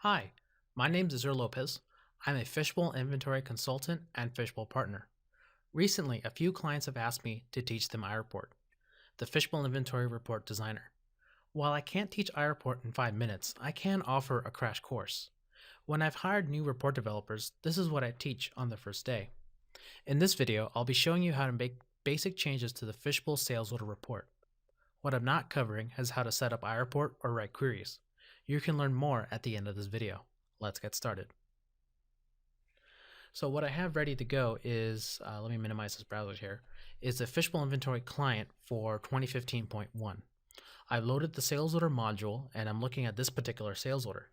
Hi, my name is Azur Lopez. I'm a Fishbowl Inventory consultant and Fishbowl partner. Recently, a few clients have asked me to teach them iReport, the Fishbowl Inventory Report Designer. While I can't teach iReport in 5 minutes, I can offer a crash course. When I've hired new report developers, this is what I teach on the first day. In this video, I'll be showing you how to make basic changes to the Fishbowl sales order report. What I'm not covering is how to set up iReport or write queries. You can learn more at the end of this video. Let's get started. So what I have ready to go is, let me minimize this browser here, is the Fishbowl Inventory client for 2015.1. I've loaded the sales order module and I'm looking at this particular sales order.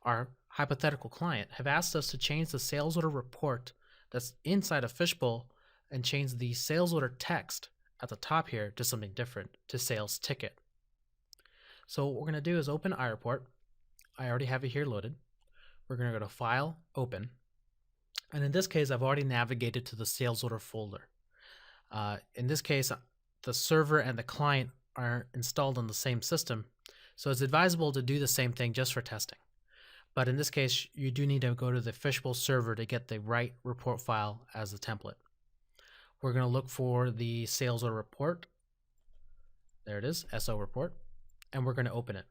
Our hypothetical client have asked us to change the sales order report that's inside of Fishbowl and change the sales order text at the top here to something different, to sales ticket. So what we're going to do is open iReport. I already have it here loaded. We're going to go to File, Open. And in this case, I've already navigated to the sales order folder. In this case, the server and the client are installed on the same system. So it's advisable to do the same thing just for testing. But in this case, you do need to go to the Fishbowl server to get the right report file as the template. We're going to look for the sales order report. There it is, SO report. And we're going to open it.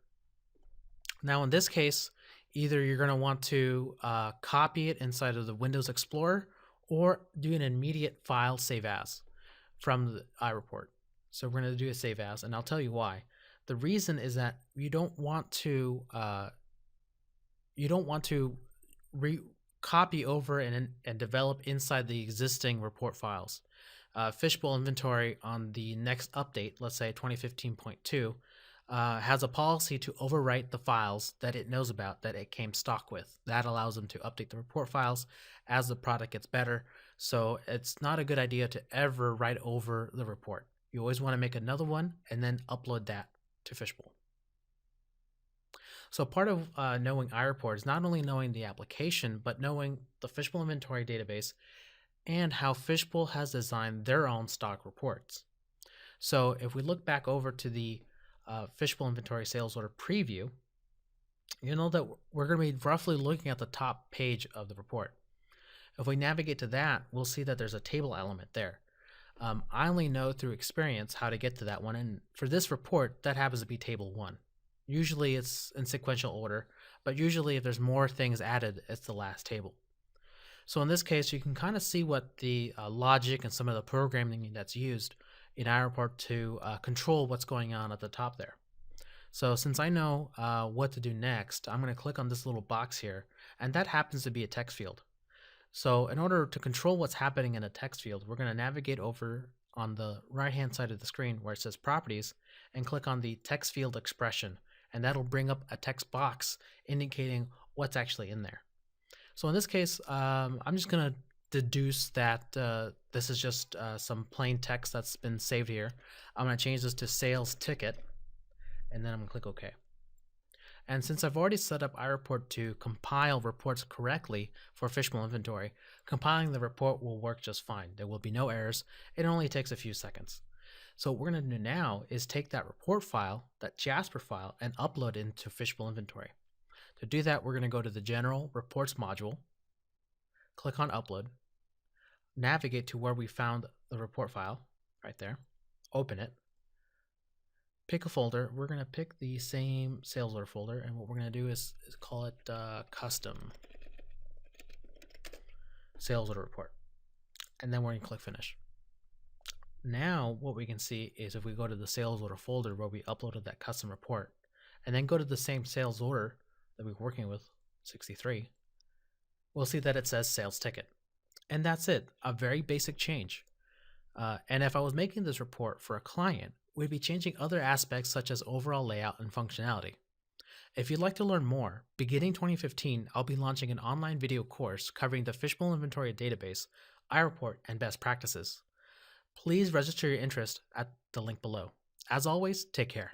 Now in this case, either you're going to want to copy it inside of the Windows Explorer or do an immediate file save as from the iReport. So we're going to do a save as, and I'll tell you why. The reason is that you don't want to copy over and develop inside the existing report files. Fishbowl Inventory on the next update, let's say 2015.2, has a policy to overwrite the files that it knows about that it came stock with. That allows them to update the report files as the product gets better. So it's not a good idea to ever write over the report. You always want to make another one and then upload that to Fishbowl. So part of knowing iReport is not only knowing the application, but knowing the Fishbowl Inventory database and how Fishbowl has designed their own stock reports. So if we look back over to the Fishbowl Inventory Sales Order Preview, you know that we're going to be roughly looking at the top page of the report. If we navigate to that, we'll see that there's a table element there. I only know through experience how to get to that one, and for this report, that happens to be table 1. Usually it's in sequential order, but usually if there's more things added, it's the last table. So in this case, you can kind of see what the logic and some of the programming that's used in iReport to control what's going on at the top there. So since I know what to do next, I'm going to click on this little box here, and that happens to be a text field. So in order to control what's happening in a text field, we're going to navigate over on the right-hand side of the screen where it says Properties and click on the text field expression, and that'll bring up a text box indicating what's actually in there. So in this case, I'm just going to deduce that this is just some plain text that's been saved here. I'm going to change this to sales ticket, and then I'm going to click OK. And since I've already set up iReport to compile reports correctly for Fishbowl Inventory, compiling the report will work just fine. There will be no errors. It only takes a few seconds. So what we're going to do now is take that report file, that Jasper file, and upload it into Fishbowl Inventory. To do that, we're going to go to the General Reports module, click on Upload, navigate to where we found the report file, right there, open it, pick a folder. We're going to pick the same sales order folder, and what we're going to do is call it Custom Sales Order Report, and then we're going to click Finish. Now what we can see is if we go to the sales order folder where we uploaded that custom report, and then go to the same sales order that we're working with, 63, we'll see that it says sales ticket. And that's it, a very basic change. And if I was making this report for a client, we'd be changing other aspects such as overall layout and functionality. If you'd like to learn more, beginning 2015, I'll be launching an online video course covering the Fishbowl Inventory database, iReport, and best practices. Please register your interest at the link below. As always, take care.